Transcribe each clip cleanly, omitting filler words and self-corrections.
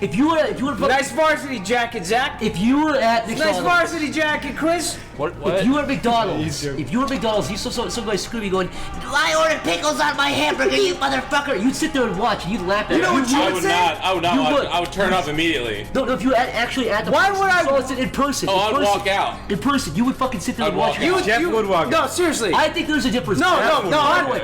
If you were nice varsity jacket, Zach. If you were at McDonald's, nice varsity jacket, Chris. What? If you were at McDonald's, you saw somebody screaming, going, "I ordered pickles on my hamburger, you motherfucker!" You'd sit there and watch, and you'd laugh at it. You know what you would say? I would not. I would turn off immediately. No, if you were actually at the. Why would I? Saw it in person. Oh, I'd walk out. In person, you would fucking sit there and watch. Jeff would walk out. No, seriously. I think there's a difference. No.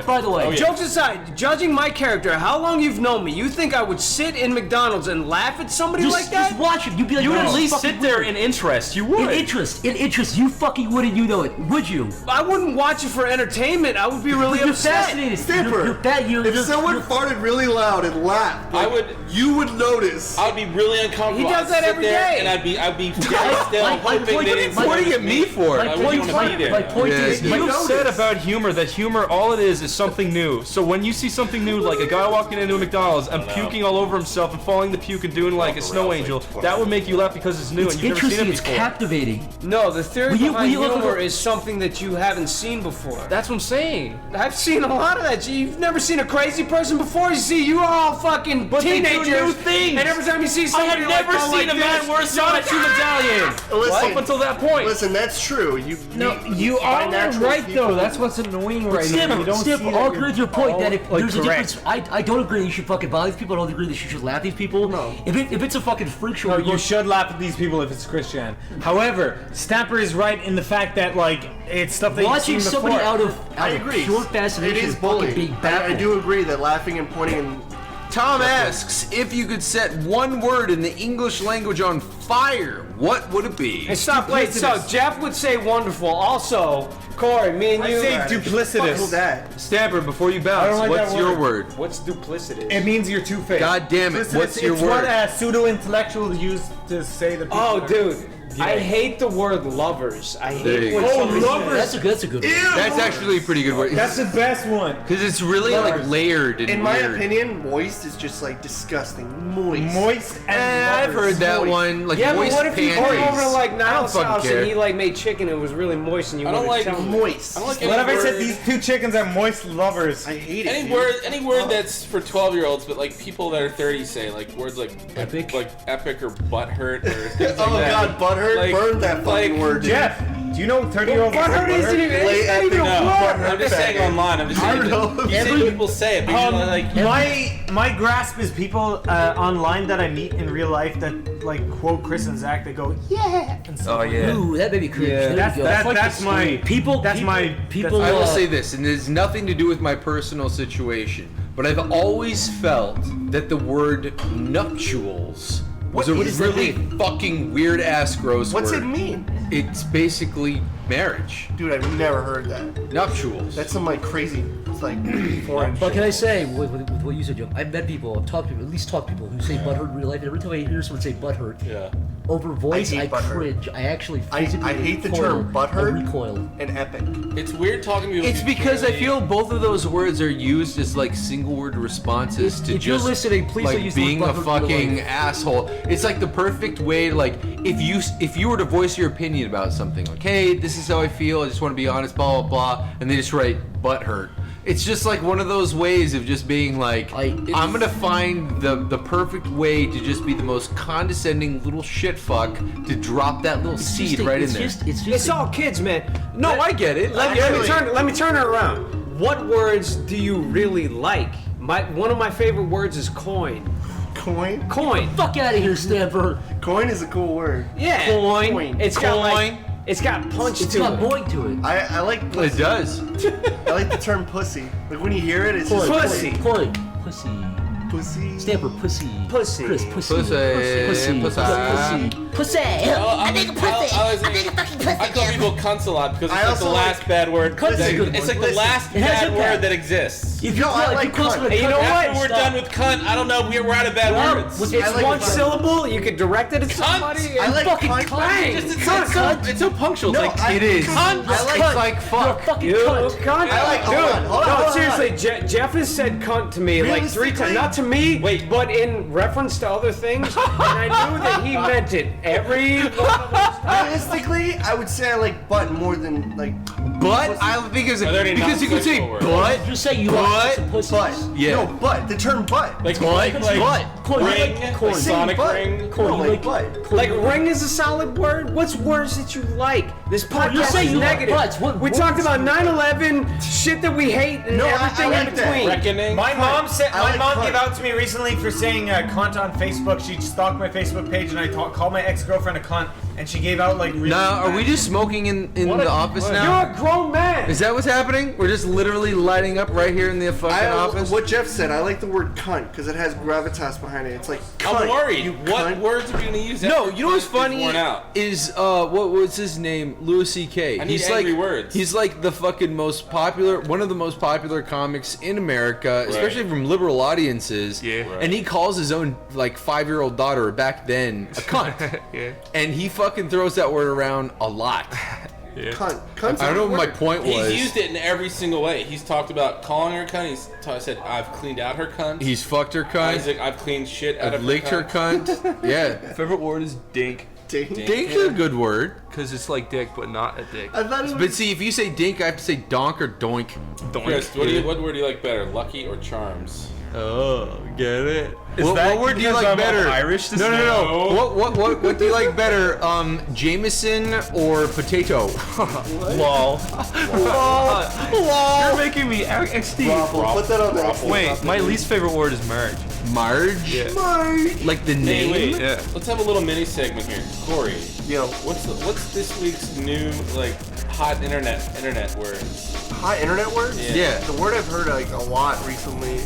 By the way, jokes aside, judging my character, how long you've known me, you think I would sit in McDonald's and laugh at somebody like that? Just watch him. You'd be like, you would at least sit there in interest. You would. In interest. You fucking wouldn't. You know it. Would you? I wouldn't watch it for entertainment. I would be really upset. Fascinated. Stamper. If someone farted really loud and laughed, you would notice. I would be really uncomfortable. He does that every day. And I'd be still hoping they didn't. What are you at me for? My point is, you said about humor that humor, all it is something new. So when you see something new, like a guy walking into a McDonald's and puking all over himself and falling the puke and doing like a snow angel, that would make you laugh because it's new and you've never seen it before. It's captivating. No, the theory behind humor is something that you haven't seen before. That's what I'm saying. I've seen a lot of that. You've never seen a crazy person before. You see, you are all fucking teenagers. They do new things. And every time you see somebody, I had never seen a man wear a Sonic medallion. Listen, up until that point. Listen, that's true. You are right though. That's what's annoying right now. You don't see that. I'll agree with your point that if there's a difference, I don't agree that you should fucking bother these people. I don't agree that you should laugh at these people. No. If it's a fucking freak show, you should laugh at these people if it's Christian. However, Stamper is right in the fact that like it's stuff that watching you've seen somebody before. out of pure fascination. It is bullying. I do agree that laughing and pointing and. Tom asks if you could set one word in the English language on fire, what would it be? Hey, stop. Wait. So Jeff would say wonderful. Also, Corey, me and you. I say duplicitous. That. Stamper, before you bounce, like what's your word? What's duplicitous? It means you're two-faced. God damn it! What's your it's word? What a pseudo-intellectual use to say that. Oh, dude. Yeah. I hate the word lovers. I hate when lovers. That's a good one. That's actually a pretty good word. That's the best one. Because it's really like layered and in weird. my opinion, moist is just like disgusting. Moist and I've heard that one. Like yeah, moist but what if you came over to like Niall's house care. and he like made chicken and it was really moist and you I don't like moist. I don't like what if I said these two chickens are moist lovers? I hate it. Any word that's for 12-year-olds, but like people that are 30 say, like words like epic or butthurt or things like that. Oh god, butthurt, like, burn that fucking word, dude. Jeff, do you know 30-year-olds butthurt isn't even a word? I'm just saying online. I'm just saying people say it. My grasp is people online that I meet in real life that like quote Chris and Zach. They go and oh yeah. Ooh, that made me cringe. Yeah, that's my people. I will say this, and it has nothing to do with my personal situation, but I've always felt that the word nuptials was a really fucking weird ass gross word. What's it mean? It's basically marriage. Dude, I've never heard that. Nuptials. That's some like crazy, it's like foreign But shit. can I say, with what you said, Joe, I've met people, I've talked to people, at least talked to people who say butthurt in real life, and every time I hear someone say butthurt, over voice, I cringe. I actually physically I hate the recoil. term butthurt I recoil. and epic. It's weird talking to people. It's because I feel both of those words are used as like single word responses to if you're just listening, please like don't use the being word a butthurt in real fucking life. asshole. It's like the perfect way to like if you were to voice your opinion about something, like, hey, this is how I feel, I just want to be honest, blah blah blah, and they just write butthurt. It's just like one of those ways of just being like, I'm gonna find the perfect way to just be the most condescending little shit fuck to drop that little seed right in there. It's all kids, man. No, I get it. Let me turn it around. What words do you really like? One of my favorite words is coin. Coin? Coin. Fuck out of here, Stanford. Coin is a cool word. Yeah. Coin. It's got like, it's got punch to it. It's got boing to it. I like pussy. It does. I like the term pussy. Like when you hear it, it's just pussy. Pussy. Pussy. Stanford, pussy. Pussy. Chris, pussy. Pussy. Pussy. I think a pussy. I think a fucking pussy. I call people cunts a lot because it's like the also last bad word. Cunt's a good It's one. like the last bad word that exists. If you I like cunt. Hey, you know what? After we're done with cunt, I don't know. We're out of bad words. It's like one cunt. syllable. You could direct it at somebody. I like fucking cunt. cunt. It's so punctual. No, It's like It is. cunt. I like It's like fuck. Fucking You cunt. cunt. I like- hold on, No, seriously, Jeff has said cunt to me like 3 times. Not to me, but in reference to other things. And I knew that he meant it. Every one of those times. Realistically, I would say I like butt more than like pussies? I think is Are there any because you could say non-sexual words? butt. Just say you are some pussies. Butt. Yeah. No, butt. The term butt. Like butt. Corey, ring, like like Corey. Sonic butt. ring. Corey, No, you like butt. Corey, Like ring is a solid word. What's words that you like? This podcast you say is you like negative. butts. What we words talked do about you 9/11, shit that we hate, and No, everything I in like that. between. Reckoning. My mom said. I My like mom cunt. gave out to me recently for saying cunt on Facebook. She stalked my Facebook page, and I called my ex-girlfriend a cunt, and she gave out like. Really Now, are we bad- just smoking in the office now? You're a grown man. Is that what's happening? We're just literally lighting up right here in the fucking office. What Jeff said, I like the word cunt because it has gravitas behind it. It's like cunt. I'm worried. You What cunt. words are you gonna use? No, after you know what's cunt is funny worn out? is what was his name? Louis C.K. I need He's angry like words. he's like the fucking one of the most popular comics in America, especially from liberal audiences. Yeah. Right. And he calls his own like 5-year-old daughter back then a cunt. Yeah. And he fucking throws that word around a lot. Cunt. Cunt's I don't know what my word. point was. He's used it in every single way. He's talked about calling her cunt. He's said, "I've cleaned out her cunt." He's fucked her cunt. Isaac, I've cleaned shit out I've of licked her cunt. Yeah. Favorite word is dink. Dink. Dink's a good word. Because it's like dick, but not a dick. I thought it But was. see, if you say dink, I have to say donk or doink. Chris, what word do you like better, lucky or charms? Oh, get it? Is What that word do you because like I'm better? Irish this No. No. What do you like better? Jameson or potato? Lol. Lol. You're making me XD. Waffle. Put that on there. Wait, my least favorite word is marriage. Marge? Yeah. Like the Hey, name? wait. Yeah. Let's have a little mini segment here. Corey, Yo, what's this week's new like hot internet words? hot internet words? Yeah. The word I've heard like a lot recently.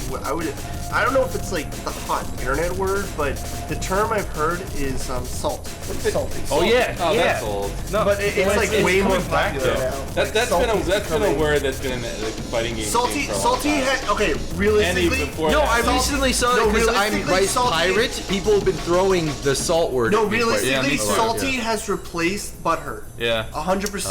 I don't know if it's like the hot internet word, but the term I've heard is salt. Salty. Oh yeah. Oh, yeah. that's old. No, But it's like way more coming back, popular though. now. That's been a word that's been in the fighting game. Salty. scene for a long Salty. time. Okay, And realistically. even before No, that. I Salty- recently saw no, that because I'm realistically, Vice salty- Pirate. People have been throwing the salt word. No, at me quite- realistically, me too. salty has replaced butthurt. Yeah. 100%.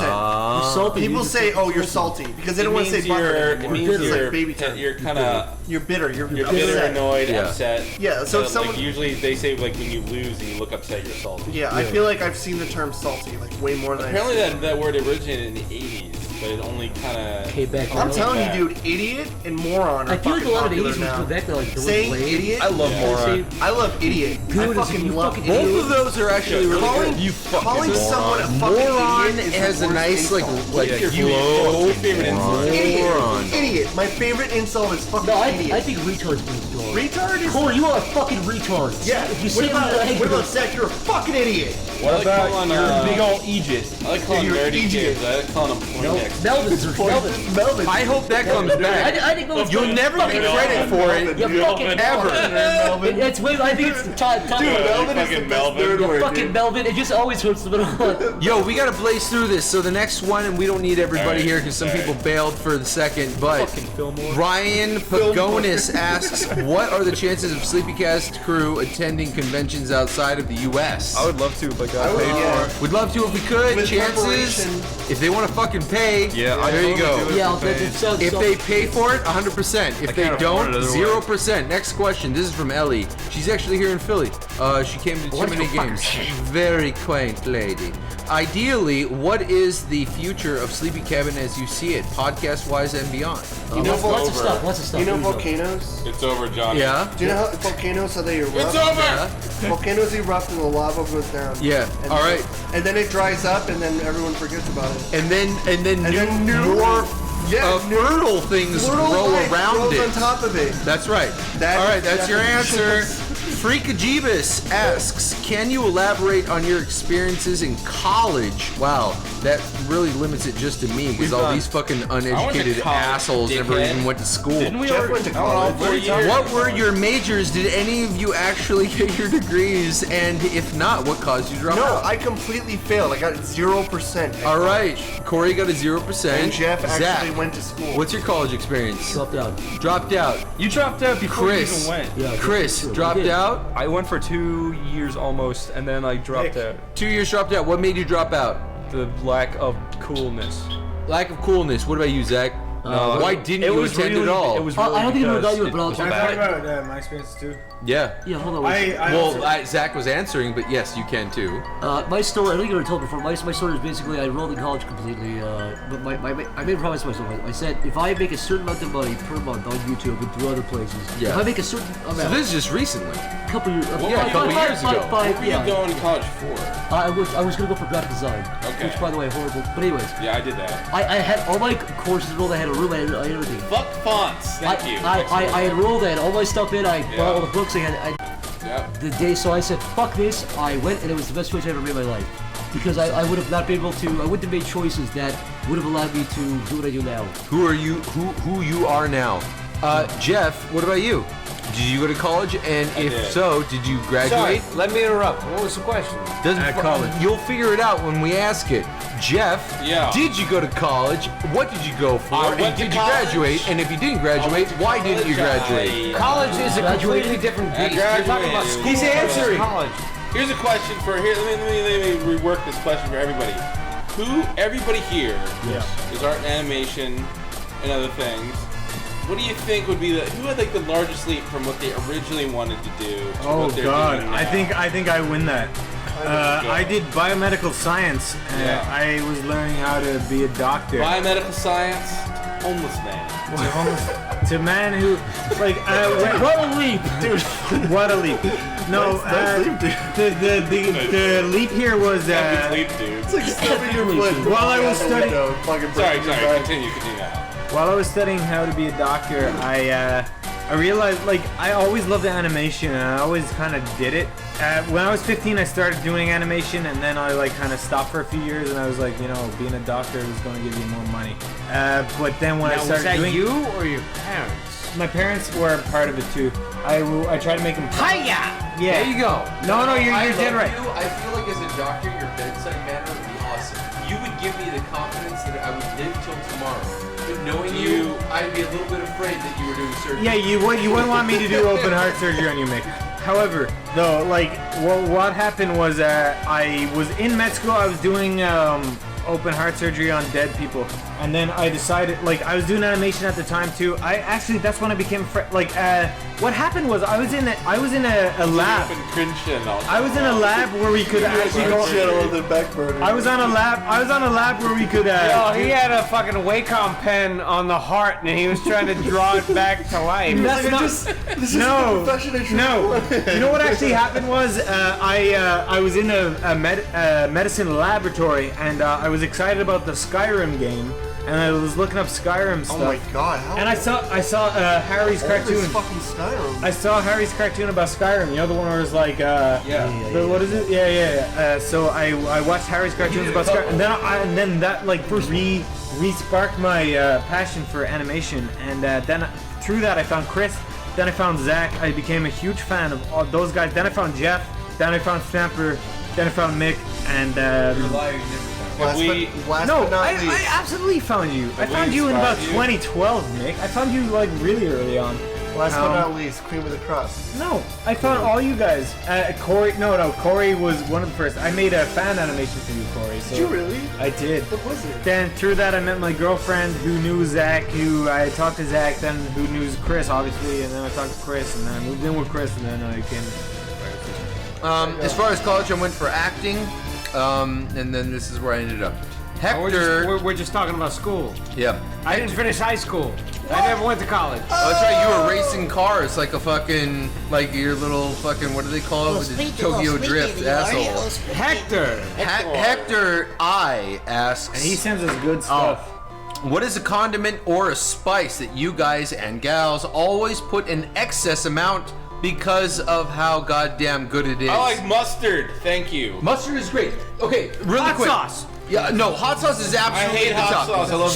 salty. People say, "Oh, you're salty," because they It don't want to say means you're, butthurt it anymore. means It's you're, like baby term. you're kind of You're bitter. You're bitter, upset. annoyed, Yeah. upset. Yeah, so if like someone- usually they say like when you lose and you look upset, you're salty. Yeah, I feel like I've seen the term salty like way more than Apparently I've seen. that word originated in the 80s, but it only kind of Came back. I'm around. telling back. you, dude, idiot and moron are I feel like a fucking lot of the popular 80s was now. going back to like the Saying word idiot? I love moron. I love idiot. I Good as fucking you love fucking idiot. Both of those are actually really Calling, good. You calling someone a fucking moron idiot is has the a worst nice like insult. like your low favorite insult? Idiot. moron. Idiot. My favorite insult is fucking No, I idiot. think retard's pretty strong. Retard is. Corey, you are a fucking retard. Yeah. If you What say about, what about Zach? You're a fucking idiot. I like calling old Egypt? I like calling You're nerdy idiot. kids. I like calling them Poindexter. Melvin's or Melvin. Melvin. I hope that comes back. I think Melvin's You'll never get credit for it. You fucking Ever. Melvin. It's way. I think it's the top. Dude, Melvin is the Fucking best Melvin. third You word, fucking dude. Melvin. It just always hurts the middle. Yo, we gotta blaze through this. So the next one, and we don't need everybody Alright, here because some alright. people bailed for the second. But Fucking Fillmore. Ryan Pagonis asks, "What are the chances of Sleepycast crew attending conventions outside of the U.S.?" I would love to if I got paid yeah. for it. We'd love to if we could. With Chances, preparation. if they want to fucking pay, Yeah, I there you totally go. do it. Yeah, If they- it sounds If so. they pay for it, 100%. If they can't afford don't, it otherwise. 0%. Next question. This is from Ellie. She's actually here in Philly. She came to too many games. Very quaint lady. Ideally, what is the future of Sleepy Cabin as you see it, podcast-wise and beyond? You know lots of stuff. Lots of stuff. You know Here we go. volcanoes? It's over, Johnny. Yeah? Do you know how volcanoes, how they erupt? It's over. Yeah? Volcanoes erupt and the lava goes down. Yeah. And All right. And then it dries up and then everyone forgets about it. And then then new- more Yeah, new- fertile things Fertile grow life around grows it. on top of it. That's right. That All right, is that's your definitely- answer. Freakajibus asks, can you elaborate on your experiences in college? Wow, that really limits it just to me because all these fucking uneducated college, assholes never dickhead. even went to school. Didn't we Jeff already? went to Oh, college. 4 years. What were your majors? Did any of you actually get your degrees? And if not, what caused you to drop No, out? I completely failed. I got 0%. All right, Corey got a 0%. And Jeff actually Zach, went to school. what's your college experience? Dropped out. Dropped out. You dropped out before Chris. you even went. Yeah, Chris true. dropped We did. out. I went for 2 years almost, and then I dropped Nick. out. 2 years dropped out. What made you drop out? The lack of coolness. Lack of coolness. What about you, Zach? No, why didn't you attend at all? It was really I don't think it because got you, it but I'll was talk Can I about talk about my experience too? Yeah. Yeah, hold on. I Zach was answering, but yes, you can too. My story, I think I already told before, my story is basically I enrolled in college completely, but I made a promise to myself. I said, if I make a certain amount of money per month on YouTube and through other places, if I make a certain amount... So this is just recently. A couple years ago. What were you going to college for? I was going to go for graphic design, which, by the way, horrible. But anyways. Yeah, I did that. I had all my courses enrolled, I had a room, I had everything. Fuck fonts, thank you. I enrolled, I had all my stuff in, I bought all the books, the day, so I said, fuck this, I went, and it was the best choice I ever made in my life. Because I would have not been able to, I wouldn't have made choices that would have allowed me to do what I do now. Who are you, who you are now? Jeff, what about you? Did you go to college? And if so, did you graduate? Sorry, let me interrupt. What was the question? College. You'll figure it out when we ask it. Jeff, did you go to college? What did you go for? And did you graduate? And if you didn't graduate, why didn't you graduate? College is a completely different beast. You're talking about school. He's answering. College. Here's a question for here. Let me rework this question for everybody. Everybody here is art and animation and other things. What do you think would be who had like the largest leap from what they originally wanted to do to what they're doing now? I think I win that. I did biomedical science. I was learning how to be a doctor. Biomedical science, homeless man. To man who, like, what a leap, dude! What a leap! No, the leap here was leap, dude. It's like stubbing your foot. While I was studying. Sorry, continue. While I was studying how to be a doctor, I realized, like, I always loved the animation, and I always kind of did it. When I was 15, I started doing animation, and then I, like, kind of stopped for a few years, and I was like, you know, being a doctor is going to give you more money. But then when I started doing... Was that you or your parents? My parents were part of it, too. I tried to make them... Hiya! Yeah. There you go. No, you're dead right. I feel like as a doctor, your bedside manner would be awesome. You would give me the confidence that I would live till tomorrow. But knowing you, I'd be a little bit afraid that you were doing surgery. Yeah, you wouldn't want me to do open heart surgery on you, Mick. However, though, like, what happened was I was in med school. I was doing open heart surgery on dead people, and then I decided, like, I was doing animation at the time too. That's when I became what happened was I was in a lab. I was in a lab where we could actually go. I was on a lab where we could. He had a fucking Wacom pen on the heart, and he was trying to draw it back to life. No. You know what actually happened was I was in a medicine laboratory, and I was excited about the Skyrim game, and I was looking up Skyrim stuff. Oh my god! And I saw Harry's cartoon. Fucking Skyrim. I saw Harry's cartoon about Skyrim. You know, the one where it was like what is it? Yeah. So I watched Harry's cartoons about Skyrim, and then that like re-sparked my passion for animation, and then through that I found Chris. Then I found Zach. I became a huge fan of all those guys. Then I found Jeff. Then I found Stamper. Then I found Mick. And I absolutely found you. I found you in about 2012, Mick. I found you like really early on. Last but not least, cream of the crop. No, I found all you guys. Corey was one of the first. I made a fan animation for you, Corey. So did you really? I did. What was it? Then through that, I met my girlfriend who knew Zach, who I talked to Zach, then who knew Chris, obviously, and then I talked to Chris, and then I moved in with Chris, and then I came. As far as college, I went for acting, and then this is where I ended up. Hector. We're just talking about school. Yep. I didn't finish high school. I never went to college. Oh, that's right. You were racing cars like a fucking, like your little fucking, what do they call it? With the Tokyo Drift asshole. Hector. Hector I asks. And he sends us good stuff. What is a condiment or a spice that you guys and gals always put an excess amount because of how goddamn good it is? I like mustard. Thank you. Mustard is great. Okay, really quick. Hot sauce. Yeah, no, hot sauce is absolutely I hate hot sauce. I love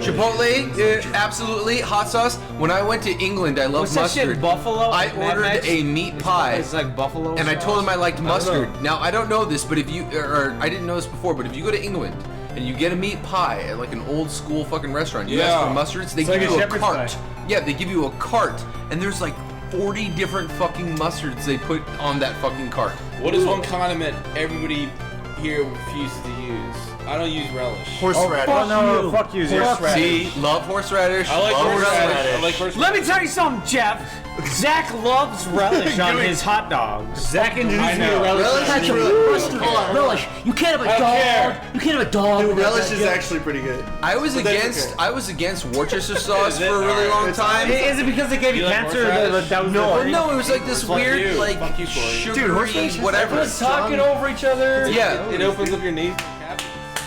Chipotle, absolutely. Hot sauce. When I went to England, I loved mustard. What's that shit, buffalo? I ordered a meat pie. It's like buffalo and I told them I liked mustard. I now, I don't know this, but if you, or I didn't know this before, but if you go to England and you get a meat pie at like an old school fucking restaurant, you ask for mustards, they give you a cart. Yeah, they give you a cart, and there's like 40 different fucking mustards they put on that fucking cart. What is one condiment everybody here refuses to use. I don't use relish. Horseradish. No, fuck you. See, love horseradish. I like love horseradish. I like horseradish. Let me tell you something, Jeff. Zach loves relish on his hot dogs. Zach introduced me to Relish relish. is Ketchup, really first of all, relish. You can't have a dog. You can't have a dog. Dude, without relish that is good- actually pretty good. I was But that's against. okay. I was against Worcester sauce Is it? for a really long It's time. Is it because they gave you like cancer? horseradish? That was Well, the thing? no, it was like this Fuck weird, you. like Fuck you, Corey. sugary, Dude, horseradish is whatever. everyone's Talking over each other. Yeah, It opens up your knees.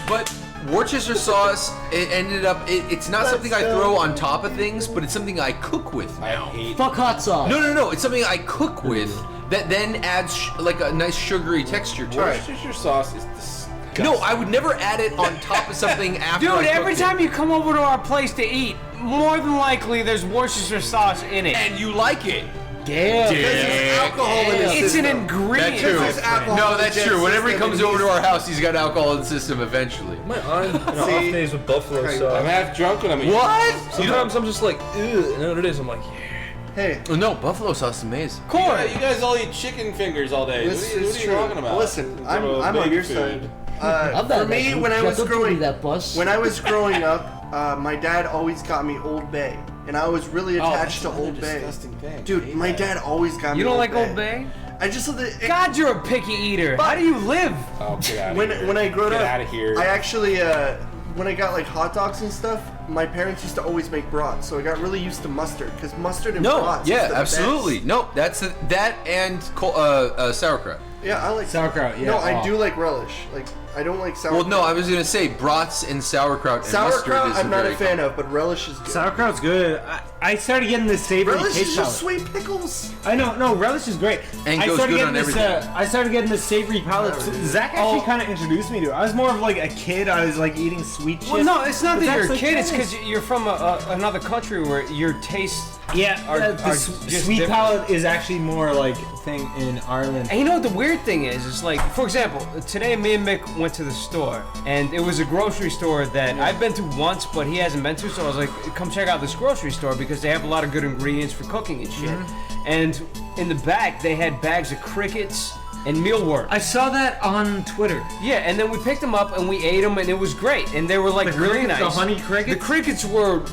but Worcester sauce, it ended up. It's not something I throw on top of things, but it's something I cook with. I hate. Fuck hot sauce. No. It's something I cook with that then adds like a nice sugary texture to it. Worcestershire sauce is disgusting. No, I would never add it on top of something after. Dude, I every cooked it. time you come over to our place to eat, more than likely there's Worcestershire sauce in it. and you like it. Damn. There's alcohol in the It's an system. ingredient. There's alcohol No, in the that's true. Whenever he system comes and over to he's- our house, he's got alcohol in the system eventually. My aunt, off See? days with buffalo Okay. I'm sauce. half drunk when I'm eating. What? Sometimes I'm just like, ugh, and then what it is, I'm like, yeah. Hey, Oh, no, buffalo sauce is amazing. You guys all eat chicken fingers all day. this What are is you true. talking about? Listen, It's I'm about on baby your food. side. I'm not For that me, good. when I Jeff, was don't give me growing that bus. when I was growing up, my dad always got me Old Bay, and I was really attached to Old Bay. Disgusting thing. Dude, my dad always got me. You don't Old like Bay. Old Bay? I just love the. God, you're a picky eater. How do you live? Oh, get out of when here. when I grew Get up, out of here. I actually when I got like hot dogs and stuff, my parents used to always make brats, so I got really used to mustard because mustard and No, brats. is yeah, the absolutely. best. No, that's that and sauerkraut. Yeah, I like Sauerkraut, yeah. No, I Oh. do like relish. Like I don't like sauerkraut. Well, no, I was gonna say brats and sauerkraut and sauerkraut. mustard is I'm not a very fan of, but relish is good. Sauerkraut's good. I started getting this savory Relish taste is palette. just sweet pickles. I know, no, relish is great. And I goes started good getting on this. everything. I started getting this savory palette. Zach actually kind of introduced me to it. I was more of like a kid. I was like eating sweet shit. Well, no, it's not But that you're a Zach's kid. like, It's because you're from another country where your tastes. yeah, are the just sweet different. palette is actually more like thing in Ireland. And you know what the weird thing is? It's like, for example, today me and Mick went to the store, and it was a grocery store that I've been to once, but he hasn't been to. So I was like, come check out this grocery store because they have a lot of good ingredients for cooking and shit. And in the back, they had bags of crickets and mealworms. I saw that on Twitter. Yeah, and then we picked them up and we ate them, and it was great. And they were like The really crickets, nice. the honey crickets? The crickets were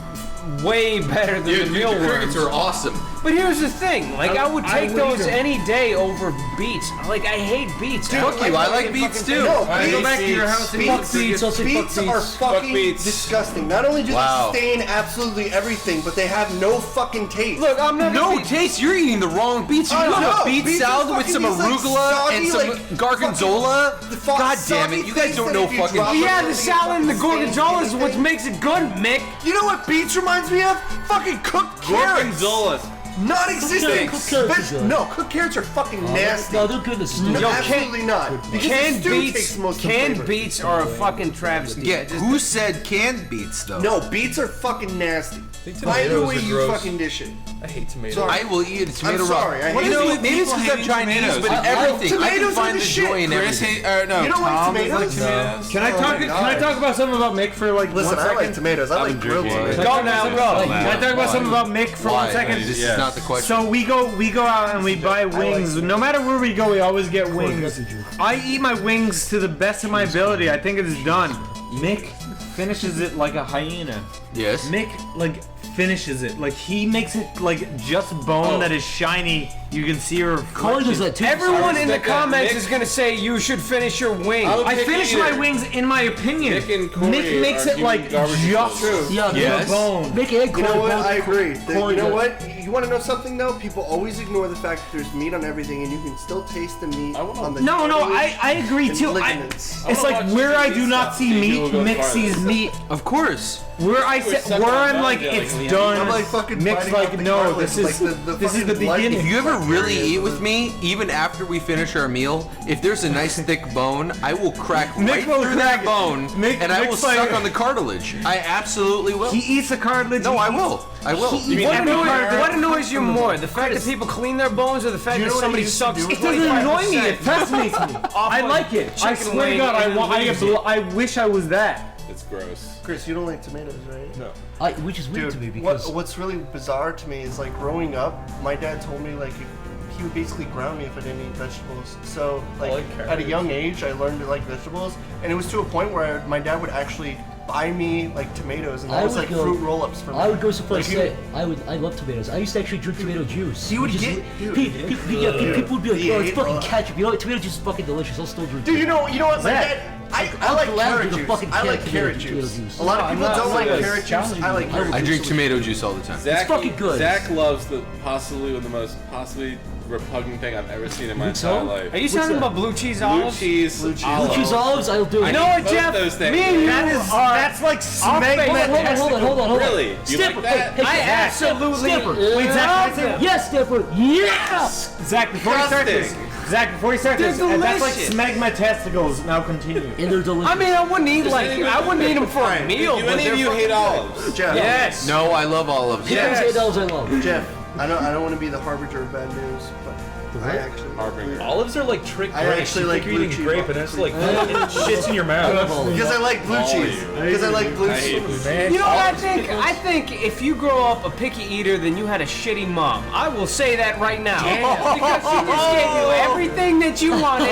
way better than Dude, the the mealworms. crickets are awesome. But here's the thing, like I would I take would those eat 'em. any day over beets. Like I hate beets. Fuck you, I like beets too. No, I go beets- back to your house and Beets, eat beets, I'll say fuck are beets. fucking beets. disgusting. Not only do Wow. they stain absolutely everything, but they have no fucking taste. Look, I'm not No gonna be- taste, you're eating the wrong beets. You Oh, have no, a beet beets are salad with fucking some these, like, arugula soggy, and some like, gargonzola. fucking God damn soggy it, you guys things don't that know if you fucking. drop Yeah, it, the it'll salad and the fucking gorgonzola is stain what anything. makes it good, Mick. You know what beets reminds me of? Fucking cooked carrots. Gorgonzolas. Non-existent. Cooked carrots are good. No, cooked carrots are fucking nasty. No, they're good in the stew. No, Yo, absolutely not. Because Canned the stew beets, takes most of the canned flavor. beets are a fucking travesty. Yeah, who said canned beets though? No, beets are fucking nasty. think By the tomatoes way are you gross. fucking dish it. I hate tomatoes. Sorry. I will eat a tomato I'm sorry, raw. I What hate is it. it? Maybe it's because I'm Chinese, but I- everything. I can tomatoes are find the the shit. joy in Chris, everything. no, You don't like Tom tomatoes? does like tomatoes. Can I Oh talk? my Can I God. talk about something about Mick for like Listen, 1 I second? like tomatoes. I like grilled drinking. tomatoes. Go now, go. Can I talk about something about Mick for Why? 1 second? This is not the question. So we go out and we buy wings. No matter where we go, we always get wings. I eat my wings to the best of my ability. I think it is done. Mick finishes it like a hyena. Yes. Mick like finishes it like he makes it like just bone that is shiny. You can see her. Corey does that too. Everyone in the respect that. comments Mick- is gonna say you should finish your wing. I would I pick finish either. my wings in my opinion. Mick and Corey Mick makes are it like doing garbage just disposal. Yeah, Yes. the bone. Mick and You Corey know what? both- I agree. Corey You know does. what? You want to know something though? People always ignore the fact that there's meat on everything, and you can still taste the meat on the No, cartilage I agree and too. ligaments. It's like watch where I TV do not stuff, see see meat, who goes Mick farthest. sees meat. Of course. Where I We're say, where I'm like, sucking on it's belly, like, done. I'm like fucking Mick's biting like, off the no, cartilage, this is like the this is the fucking blood. beginning. If you ever Fuck really areas. eat with me, even after we finish our meal, if there's a nice thick bone, I will crack Mick right will through crack that it. bone, Mick- and I will Mick's like- suck on the cartilage. I absolutely will. He eats the cartilage. No, he I eats- will. I will. What annoys you more? The fact that people clean their bones or the fact you that know what somebody I used to sucks do with It doesn't annoy me. 25% It fascinates me. I like it. I chicken swear to wing God, and leaves it. I wish I was that. It's gross. Chris, you don't like tomatoes, right? No. Which is weird to me Dude, because what's really bizarre to me is like growing up, my dad told me like he would basically ground me if I didn't eat vegetables. So like at a young age, I learned to like vegetables, and it was to a point where my dad would actually buy me like tomatoes, and that was like fruit roll-ups for me. I would go so far as Like, to say I love tomatoes. I used to actually drink tomato juice. He would Just- get- dude, people would be like, oh, it's ate fucking all- ketchup. You know what? Tomato juice is fucking delicious. I'll still drink Dude, it. you know what? My Zach, dad, I I'm like glad carrot you're the juice. fucking I like tomato carrot juice. juice. A lot of I'm people not don't like serious. carrot juice. Challenging I like you. carrot juice. I drink tomato juice all the time. Zach, fucking good. Zach loves the possibly one of the most possibly repugnant thing I've ever seen in my think so? entire life. Are you What's talking that? about blue cheese Blue olives? cheese, Blue cheese olives, I'll do it. You know what, both Jeff? those things. Me and you That's like smegma. Hold on. Really? You Stepper, like that? hey, I hey, absolutely Stepper. Wait, Zach, can I say- Yes, Stepper. Yes. Zach, before you start this, They're that's like delicious. smegma testicles. Now continue. And they're delicious. I mean, I wouldn't eat them for a meal. Do but any they're of you fucking hate good. olives? Jeff, Yes. No, I love olives. Yes. $8 I love. Jeff, I don't want to be the harbinger of bad news, but I actually Harbinger. Olives are like trick I grapes. actually You like think you're eating blue grape cheese. and it's like it shits in your I love mouth. olives. because I like blue All cheese. you. Because I like blue I hate cheese. blue Man, You know what I think? I think if you grow up a picky eater, then you had a shitty mom. I will say that right now. Because she just gave you everything that you wanted.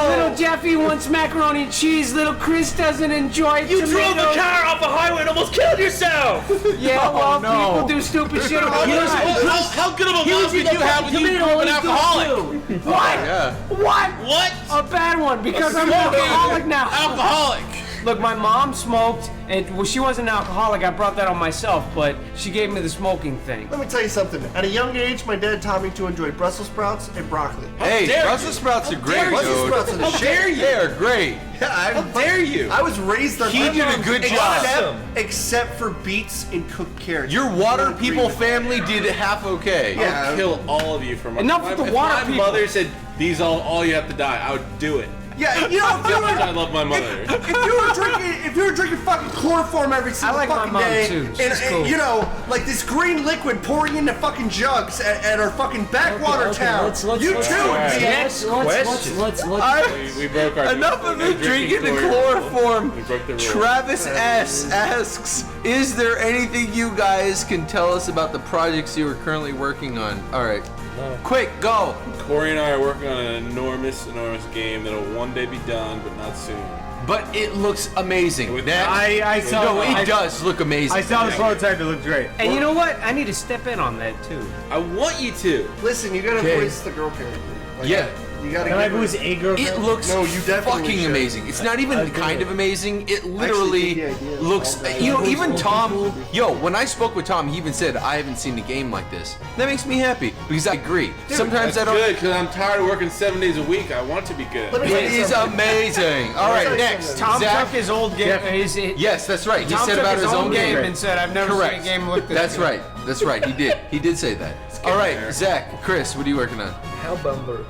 Little Jeffy wants macaroni and cheese. Little Chris doesn't enjoy You drove the tomatoes. car off the highway and almost killed yourself. Yeah, well, people do stupid shit all the time. How good of a He mom was did eating you that have when fucking you tomato grew up an and he's alcoholic? doing it too. What? Yeah. What? What? A bad one because I'm an alcoholic now. Alcoholic. Look, my mom smoked, and well, she wasn't an alcoholic. I brought that on myself, but she gave me the smoking thing. Let me tell you something. At a young age, my dad taught me to enjoy Brussels sprouts and broccoli. Hey, dare Brussels you? sprouts are great, Brussels dude. sprouts are the How shit. dare you? They're great. Yeah, How dare you? I was raised on He did a good job. except for beets and cooked carrots. Your water I agree people with that. family did half okay. Yeah. I'll kill all of you for my. Enough with the if water my people. mother said these all you have to die, I would do it. Yeah, you know, That's how much I love my mother. if you were drinking fucking chloroform every single like my fucking mom, day, too. and, She's cool. you know, like this green liquid pouring into fucking jugs at our fucking backwater town, let's you too would be. let's We broke our. Enough of you drinking the chloroform. We broke the rule. Travis S. asks, is there anything you guys can tell us about the projects you are currently working on? All right. Quick, go. Corey and I are working on an enormous game that'll one day be done, but not soon. But it looks amazing. With That- I saw. no, I, it does look amazing. I saw the prototype. It looked great. And you know what? I need to step in on that too. I want you to. Listen, you gotta Okay. voice the girl character. Like, Yeah. you gotta. Can I give her- voice a girl? It looks No, you definitely fucking should. amazing. It's not even kind of amazing. It literally think the idea is looks. all that. You know, even Tom. Yo, when I spoke with Tom, he even said, "I haven't seen a game like this." That makes me happy because I agree. Sometimes That's I don't. good because I'm tired of working 7 days a week. I want to be good. Let me tell It you is something. amazing. All right, tell you next. something. Tom Zach. took his old game. Yes, that's right. He Tom said took about his own game. and said, "I've never Correct. seen a game look this That's good." right. That's right. He did. He did say that. All right, Zach, Chris, what are you working on?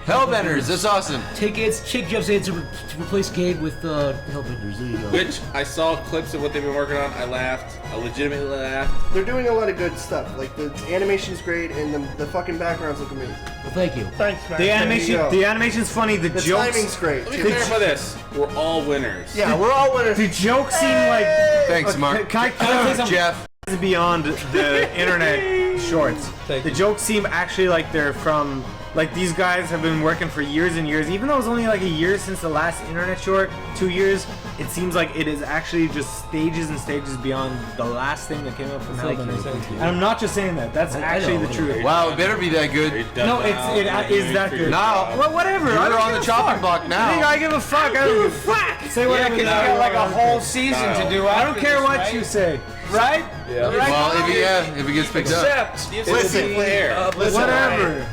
Hellbenders. That's awesome. take Jeff's answer to replace Gabe with Hellbenders. There you go. Which I saw clips of what they've been working on. I laughed. I legitimately laughed. They're doing a lot of good stuff. Like the animation's great and the fucking backgrounds look amazing. Well, thank you. Thanks, man. The animation's funny. The The jokes. timing's great. Let me too. clarify this. We're all winners. Yeah, we're all winners. The jokes seem like. Thanks, Mark. Can I say something? Jeff. Beyond the internet shorts. The jokes seem actually like they're from, like these guys have been working for years and years. Even though it was only like a year since the last internet short, 2 years, it seems like it is actually just stages and stages beyond the last thing that came up from Thank you, Hellbenders. thank you. And I'm not just saying that. That's I actually know, the I truth. know. Wow, it better be that good. No, it is that good. Now, Well, whatever. I you're don't on give the a chopping fuck. block now. I think I give a fuck. I don't give a fuck. Say Yeah, whatever. because you got like a whole season to do. I don't after care this, what right? you say. Right? Yeah. Well, if it gets picked up. Listen, Whatever.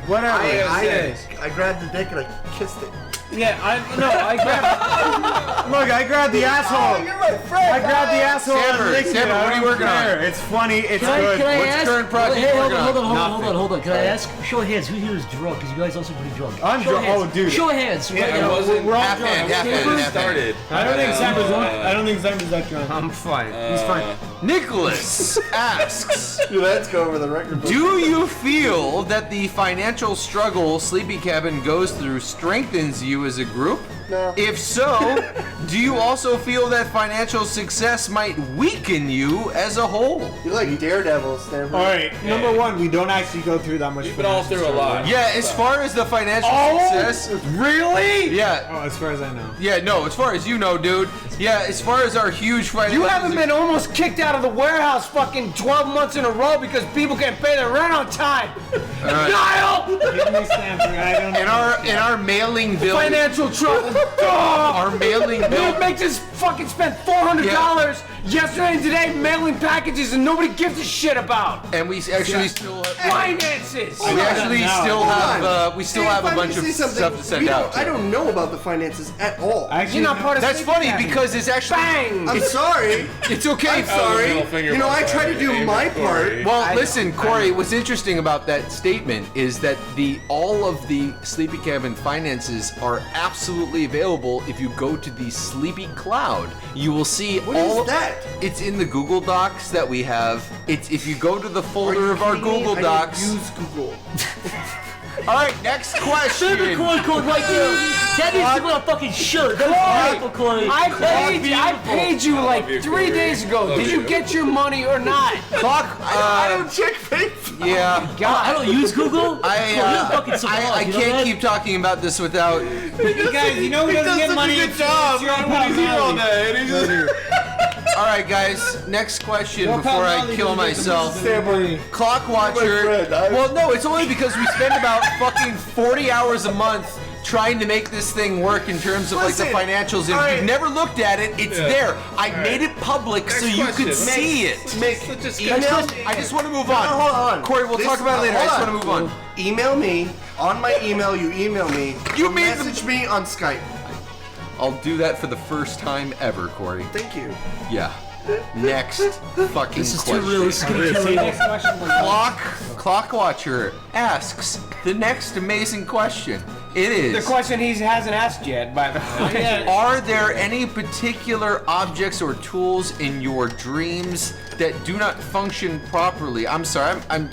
I grabbed the dick and I kissed it. Yeah, I grabbed. Look, I grabbed the asshole. You're my friend. I grabbed the asshole and Stanford, licked it. Stanford, I what are you don't working on? care. It's funny. It's Can good. I What's the ask? current project Hey, you're hold working on, on? hold on. Can I ask? Show of hands. Who here is drunk? Because you guys also pretty drunk. I'm Show of drunk. hands. Oh, dude. Show of hands. Right I now. wasn't. We're all Half drunk. hand, half hand, First half hand. started. I don't think Simon's that drunk. I'm fine. He's fine. Nicholas asks, Dude, let's go over the record book. do you feel that the financial struggle Sleepy Cabin goes through strengthens you as a group? No. If so, do you also feel that financial success might weaken you as a whole? You're like daredevils, Stanford. All right, number one, we don't actually go through that much. We've been all through a lot. Yeah, as far as the financial success. Really? Yeah. Oh, as far as I know. Yeah, no, as far as you know, dude. Yeah, as far as our huge financial You haven't been almost kicked out of the warehouse fucking 12 months in a row because people can't pay their rent on time. Niall! Give me Stanford. I don't know. in our mailing bill. Financial trouble. Our mailing Dude bill. makes us fucking spend $400 yesterday and today mailing packages and nobody gives a shit about. And we actually still Finances. we actually still have a bunch of stuff to send out. I don't know about the finances at all. Actually, You're not part of That's Sleepy funny Cabin. because it's actually Bang! I'm sorry. it's okay. I'm sorry. middle finger You know, I bump try to there. do Aim my at part. Corey. Well, listen, Corey, what's interesting about that statement is that all of the Sleepy Cabin finances are absolutely available if you go to the Sleepy Cloud. You will see What all is that? It's in the Google Docs that we have. It's if you go to the folder of our Kidding me? Google I Docs. don't use Google. All right, next question. Favorite Corey code right there. That needs to go on a fucking shirt. That was beautiful, Corey. I paid you like 3 days ago. Did you get your money or not? Clock. I don't check Facebook. Yeah. I don't use Google. I can't keep talking about this without. You guys, you know who doesn't get money? Good job. It's your He's here all day. And he's just... All right, guys. Next question before I kill myself. Stanford. Clock watcher. friend, Well, no, it's only because we spend about fucking 40 hours a month trying to make this thing work in terms of like the Listen, financials. And if alright. you've never looked at it, it's there. I made it public so you question. could see it. I just want to move on. Hold on. Corey, we'll talk about it later. I just want to move on. Email me. On my email, you email me. You or made the- message me on Skype. I'll do that for the first time ever, Corey. Thank you. Yeah. Next fucking This is too question. real. This is gonna kill me. Clock Watcher asks the next amazing question. It is. The question he hasn't asked yet, by the way. Are there any particular objects or tools in your dreams that do not function properly? I'm sorry, I'm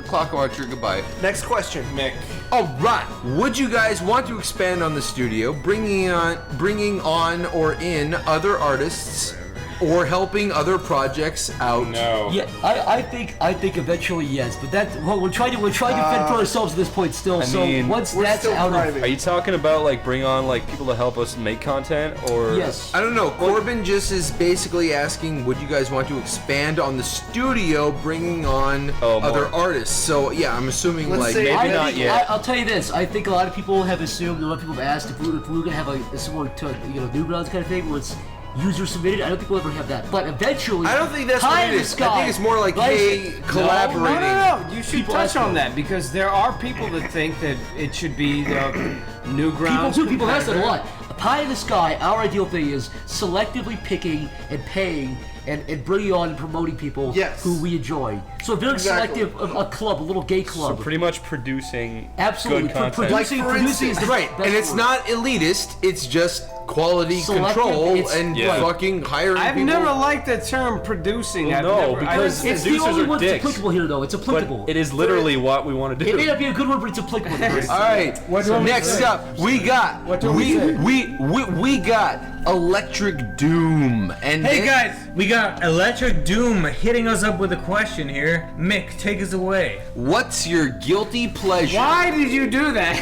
Clock Watcher, goodbye. Next question. Mick. All right. Would you guys want to expand on the studio, bringing on or in other artists, or helping other projects out? No. Yeah, I think eventually yes, but we're trying to fend for ourselves at this point still. So mean, once We're that's still out private. Are you talking about like bring on like people to help us make content or? of yes, I don't know. Corbin just is basically asking, would you guys want to expand on the studio, bringing on other artists? So yeah, I'm assuming Let's like say- maybe Maybe not yet. I'll tell you this. I think a lot of people have assumed, a lot of people have asked if we were gonna have a similar to Newgrounds kind of thing, where it's user submitted. I don't think we'll ever have that, but eventually. I don't think that's high what in it the is. I sky, think it's more like, right? hey, collaborating. No. You should People touch ask on me. that because there are people that think that it should be the Newgrounds. People ask that a competitor. lot. Pie in the sky. Our ideal thing is selectively picking and paying and bringing on and promoting people Yes. who we enjoy. So very Exactly. selective of a club, a little gay So club. pretty much producing Absolutely. good content. Producing Like, for is the Right, best and it's word. not elitist. It's just quality Selective, control it's- and Yeah. fucking hiring I've people. never liked the term producing. Well, I've no, never, because It's the producers only are one that's dicks. applicable here, though. It's But applicable. it is literally what we want to It may do. not be a good word, but it's applicable. All right. Next up, we got we got Electric Doom and Hey guys, we got Electric Doom hitting us up with a question here. Mick, take us away. what's your guilty pleasure? Why did you do that?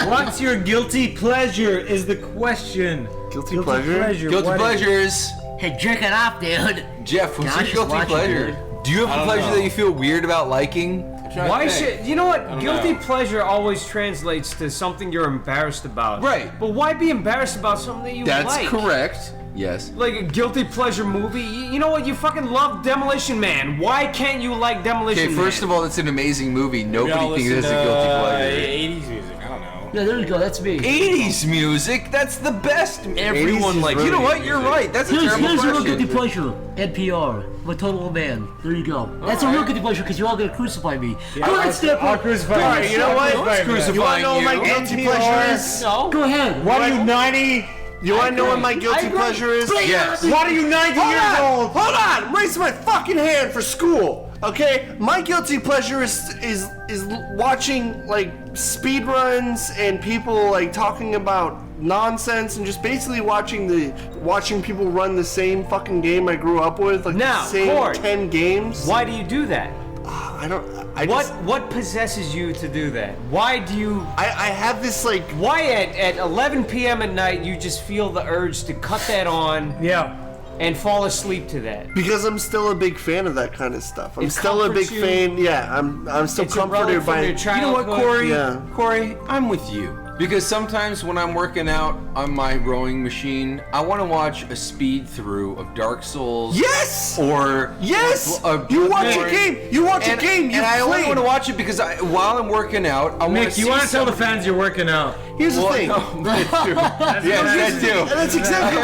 What's your guilty pleasure is the question. Guilty pleasure? Guilty what is- pleasures. Hey, jerk it off, dude. Jeff, what's Gosh, your guilty watch it, pleasure? dude. Do you I have a don't pleasure know. that you feel weird about liking? Why should you know what? don't Guilty know. pleasure always translates to something you're embarrassed about. Right. But why be embarrassed about something that you That's like? correct. Yes. Like a guilty pleasure movie. You know what? You fucking love Demolition Man. Why can't you like Demolition Okay, Man? first of all, it's an amazing movie. Maybe I'll Nobody thinks listen it's a guilty to, pleasure. 80s music. I don't know. Yeah, there you go. That's me. 80s music, that's the best. Everyone 80s likes. is You know really what? You're music. right. That's a Here's terrible a real question. guilty pleasure. NPR. I'm a total man. There you go. That's a real guilty pleasure because you're all gonna crucify me. Go ahead, Stanford. I'll crucify you. Go ahead, You know what? Stanford. Crucifying You want to know what my you. guilty pleasure is? No. Go ahead. What are you, 90? You want to know what my guilty pleasure is? Yes. What are you, 90 years old? Hold on! I'm raising my fucking hand for school. Okay, my guilty pleasure is watching like speed runs and people like talking about nonsense and just basically watching people run the same fucking game I grew up with, like Now, the same Corey, 10 games. Why do you do that? What possesses you to do that? Why do you? I have this like. Why at 11 p.m. at night you just feel the urge to cut that on? Yeah. And fall asleep to that. Because I'm still a big fan of that kind of stuff. I'm It still a big comforts you. fan. Yeah, I'm still It's a comforted relic from by. your You know what, childhood. Corey? Yeah. Corey, I'm with you. Because sometimes when I'm working out on my rowing machine, I want to watch a speed through of Dark Souls. Yes! Or Yes! You watch a game. You watch a game. You and I only play. want to watch it because while I'm working out, I want to Mick, see you want to tell the somebody- fans you're working out. Here's the thing. No, that too. Yeah, that too. And that's exactly